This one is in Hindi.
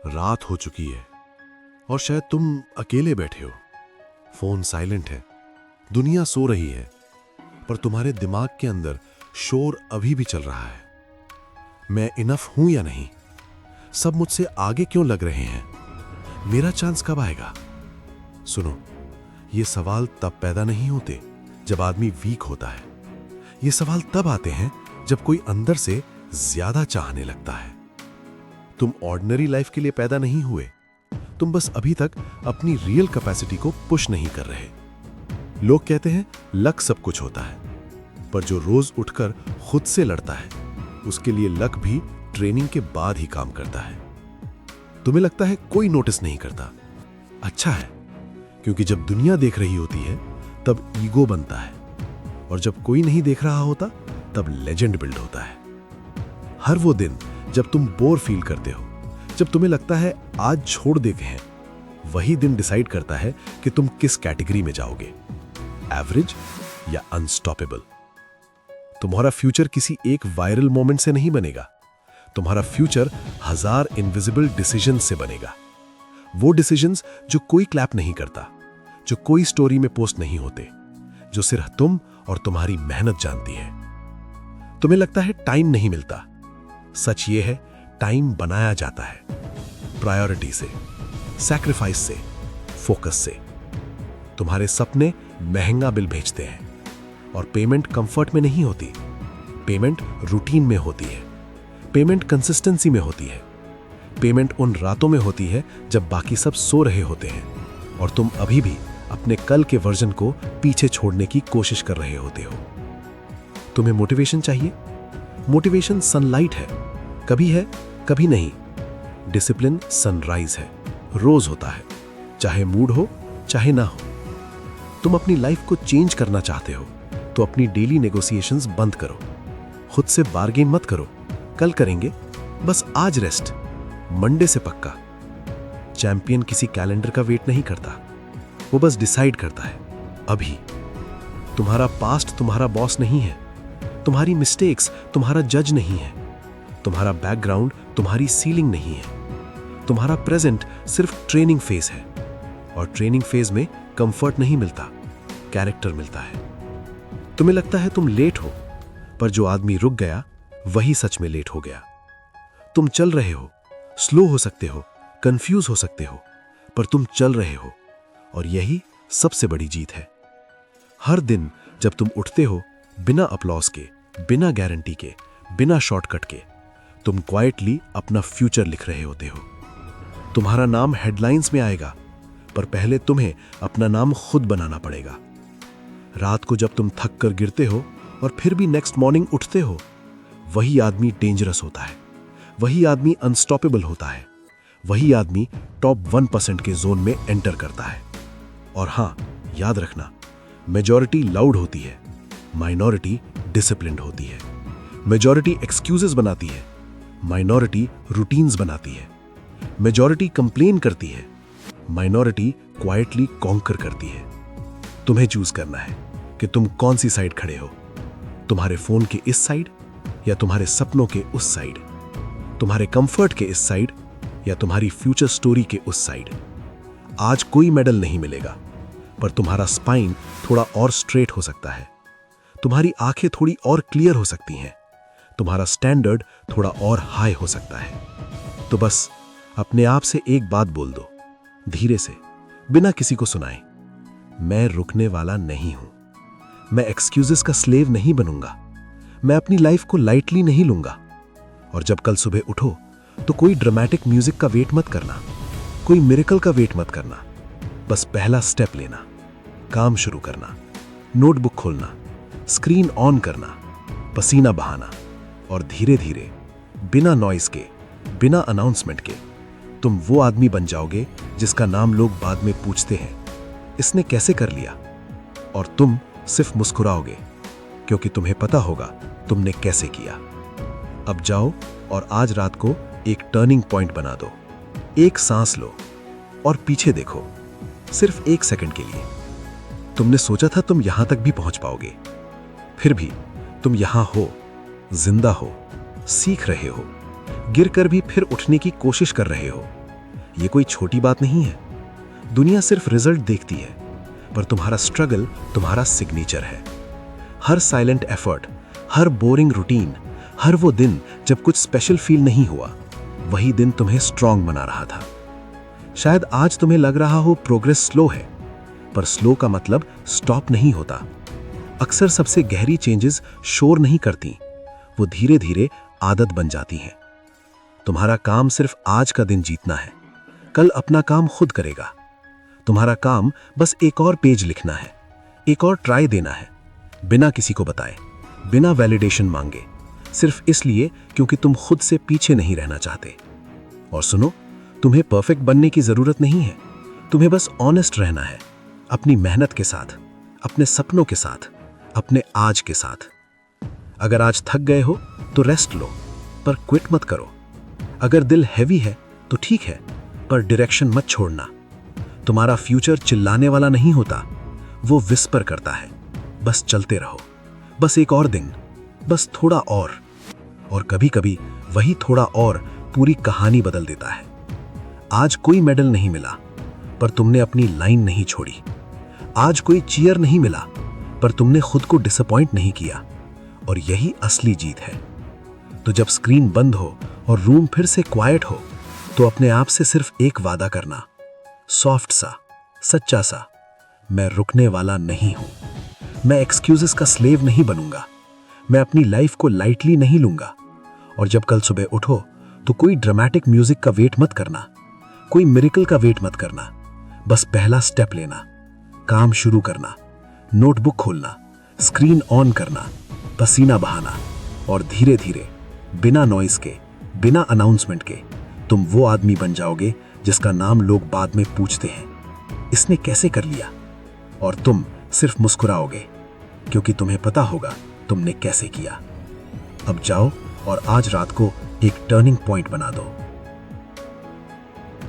रात हो चुकी है और शायद तुम अकेले बैठे हो। फोन साइलेंट है, दुनिया सो रही है, पर तुम्हारे दिमाग के अंदर शोर अभी भी चल रहा है। मैं इनफ हूं या नहीं? सब मुझसे आगे क्यों लग रहे हैं? मेरा चांस कब आएगा? सुनो, ये सवाल तब पैदा नहीं होते जब आदमी वीक होता है। ये सवाल तब आते हैं जब कोई अंदर से ज्यादा चाहने लगता है। तुम ऑर्डिनरी लाइफ के लिए पैदा नहीं हुए, तुम बस अभी तक अपनी रियल कैपेसिटी को पुश नहीं कर रहे। लोग कहते हैं लक सब कुछ होता है, पर जो रोज उठकर खुद से लड़ता है उसके लिए लक भी ट्रेनिंग के बाद ही काम करता है। तुम्हें लगता है कोई नोटिस नहीं करता। अच्छा है, क्योंकि जब दुनिया देख रही होती है तब ईगो बनता है, और जब कोई नहीं देख रहा होता तब लेजेंड बिल्ड होता है। हर वो दिन जब तुम बोर फील करते हो, जब तुम्हें लगता है आज छोड़ देते हैं, वही दिन डिसाइड करता है कि तुम किस कैटेगरी में जाओगे, एवरेज या अनस्टॉपेबल। तुम्हारा फ्यूचर किसी एक वायरल मोमेंट से नहीं बनेगा। तुम्हारा फ्यूचर 1000 इनविजिबल डिसीजंस से बनेगा। वो डिसीजंस जो कोई क्लैप नहीं करता, जो कोई स्टोरी में पोस्ट नहीं होते, जो सिर्फ तुम और तुम्हारी मेहनत जानती है। तुम्हें लगता है टाइम नहीं मिलता। सच ये है, टाइम बनाया जाता है, प्रायोरिटी से, सैक्रिफाइस से, फोकस से। तुम्हारे सपने महंगा बिल भेजते हैं, और पेमेंट कंफर्ट में नहीं होती। पेमेंट रूटीन में होती है, पेमेंट कंसिस्टेंसी में होती है, पेमेंट उन रातों में होती है जब बाकी सब सो रहे होते हैं और तुम अभी भी अपने कल के वर्जन को पीछे छोड़ने की कोशिश कर रहे होते हो। तुम्हें मोटिवेशन चाहिए? मोटिवेशन सनलाइट है, कभी है कभी नहीं। डिसिप्लिन सनराइज है, रोज होता है, चाहे मूड हो चाहे ना हो। तुम अपनी लाइफ को चेंज करना चाहते हो तो अपनी डेली नेगोशिएशंस बंद करो। खुद से बार्गेन मत करो, कल करेंगे, बस आज रेस्ट, मंडे से पक्का। चैंपियन किसी कैलेंडर का वेट नहीं करता, वो बस डिसाइड करता है अभी। तुम्हारा पास्ट तुम्हारा बॉस नहीं है, तुम्हारी मिस्टेक्स तुम्हारा जज नहीं है, तुम्हारा बैकग्राउंड तुम्हारी सीलिंग नहीं है। तुम्हारा प्रेजेंट सिर्फ ट्रेनिंग फेज है, और ट्रेनिंग फेज में कंफर्ट नहीं मिलता, कैरेक्टर मिलता है। तुम्हें लगता है तुम लेट हो, पर जो आदमी रुक गया वही सच में लेट हो गया। तुम चल रहे हो, स्लो हो सकते हो, कंफ्यूज हो सकते हो, पर तुम चल रहे हो, और यही सबसे बड़ी जीत है। हर दिन जब तुम उठते हो, बिना अपलॉज के, बिना गारंटी के, बिना शॉर्टकट के, तुम क्वाइटली अपना फ्यूचर लिख रहे होते हो। तुम्हारा नाम हेडलाइंस में आएगा, पर पहले तुम्हें अपना नाम खुद बनाना पड़ेगा। रात को जब तुम थक कर गिरते हो और फिर भी नेक्स्ट मॉर्निंग उठते हो, वही आदमी डेंजरस होता है, वही आदमी अनस्टॉपेबल होता है, वही आदमी टॉप 1% के जोन में एंटर करता है। और हां, याद रखना, मेजॉरिटी लाउड होती है, माइनॉरिटी डिसिप्लिन्ड होती है। मेजॉरिटी एक्सक्यूजेस बनाती है, माइनॉरिटी रूटीन्स बनाती है। मेजॉरिटी कंप्लेन करती है, माइनॉरिटी क्वाइटली कॉन्कर करती है। तुम्हें चूज करना है कि तुम कौन सी साइड खड़े हो, तुम्हारे फोन के इस साइड या तुम्हारे सपनों के उस साइड, तुम्हारे कंफर्ट के इस साइड या तुम्हारी फ्यूचर स्टोरी के उस साइड। आज कोई मेडल नहीं मिलेगा, पर तुम्हारा स्पाइन थोड़ा और स्ट्रेट हो सकता है, तुम्हारी आंखें थोड़ी और क्लियर हो सकती हैं, तुम्हारा स्टैंडर्ड थोड़ा और हाई हो सकता है। तो बस अपने आप से एक बात बोल दो, धीरे से, बिना किसी को सुनाए, मैं रुकने वाला नहीं हूं। मैं एक्सक्यूजेस का स्लेव नहीं बनूंगा। मैं अपनी लाइफ को लाइटली नहीं लूंगा। और जब कल सुबह उठो तो कोई ड्रामेटिक म्यूजिक का वेट मत करना, कोई मिरेकल का वेट मत करना। बस पहला स्टेप लेना, काम शुरू करना, नोटबुक खोलना, स्क्रीन ऑन करना, पसीना बहाना, और धीरे धीरे, बिना नॉइस के, बिना अनाउंसमेंट के, तुम वो आदमी बन जाओगे जिसका नाम लोग बाद में पूछते हैं, इसने कैसे कर लिया? और तुम सिर्फ मुस्कुराओगे, क्योंकि तुम्हें पता होगा तुमने कैसे किया। अब जाओ और आज रात को एक टर्निंग पॉइंट बना दो। एक सांस लो और पीछे देखो, सिर्फ 1 सेकंड के लिए। तुमने सोचा था तुम यहां तक भी पहुंच पाओगे, फिर भी तुम यहां हो, जिंदा हो, सीख रहे हो, गिरकर भी फिर उठने की कोशिश कर रहे हो। ये कोई छोटी बात नहीं है। दुनिया सिर्फ रिजल्ट देखती है, पर तुम्हारा स्ट्रगल तुम्हारा सिग्नेचर है। हर साइलेंट एफर्ट, हर बोरिंग रूटीन, हर वो दिन जब कुछ स्पेशल फील नहीं हुआ, वही दिन तुम्हें स्ट्रांग बना रहा था। शायद आज तुम्हें लग रहा हो प्रोग्रेस स्लो है, पर स्लो का मतलब स्टॉप नहीं होता। अक्सर सबसे गहरी चेंजेस शोर नहीं करती, वो धीरे धीरे आदत बन जाती हैं। तुम्हारा काम सिर्फ आज का दिन जीतना है, कल अपना काम खुद करेगा। तुम्हारा काम बस एक और पेज लिखना है, एक और ट्राई देना है, बिना किसी को बताए, बिना वैलिडेशन मांगे, सिर्फ इसलिए क्योंकि तुम खुद से पीछे नहीं रहना चाहते। और सुनो, तुम्हें परफेक्ट बनने की जरूरत नहीं है, तुम्हें बस ऑनेस्ट रहना है, अपनी मेहनत के साथ, अपने सपनों के साथ, अपने आज के साथ। अगर आज थक गए हो तो रेस्ट लो, पर क्विट मत करो। अगर दिल हैवी है तो ठीक है, पर डायरेक्शन मत छोड़ना। तुम्हारा फ्यूचर चिल्लाने वाला नहीं होता, वो विस्पर करता है, बस चलते रहो, बस एक और दिन, बस थोड़ा और कभी कभी वही थोड़ा और पूरी कहानी बदल देता है। आज कोई मेडल नहीं मिला, पर तुमने अपनी लाइन नहीं छोड़ी। आज कोई चीयर नहीं मिला, पर तुमने खुद को डिसअपॉइंट नहीं किया, और यही असली जीत है। तो जब स्क्रीन बंद हो और रूम फिर से क्वाइट हो, तो अपने आप से सिर्फ एक वादा करना, सॉफ्ट सा, सच्चा सा, मैं रुकने वाला नहीं हूं। मैं एक्सक्यूजेस का स्लेव नहीं बनूंगा, मैं अपनी लाइफ को लाइटली नहीं लूंगा। और जब कल सुबह उठो तो कोई ड्रामेटिक म्यूजिक का वेट मत करना, कोई मिरेकल का वेट मत करना, बस पहला स्टेप लेना, काम शुरू करना, नोटबुक खोलना, स्क्रीन ऑन करना, पसीना बहाना, और धीरे धीरे, बिना नॉइस के, बिना अनाउंसमेंट के, तुम वो आदमी बन जाओगे जिसका नाम लोग बाद में पूछते हैं, इसने कैसे कर लिया? और तुम सिर्फ मुस्कुराओगे, क्योंकि तुम्हें पता होगा तुमने कैसे किया। अब जाओ और आज रात को एक टर्निंग पॉइंट बना दो।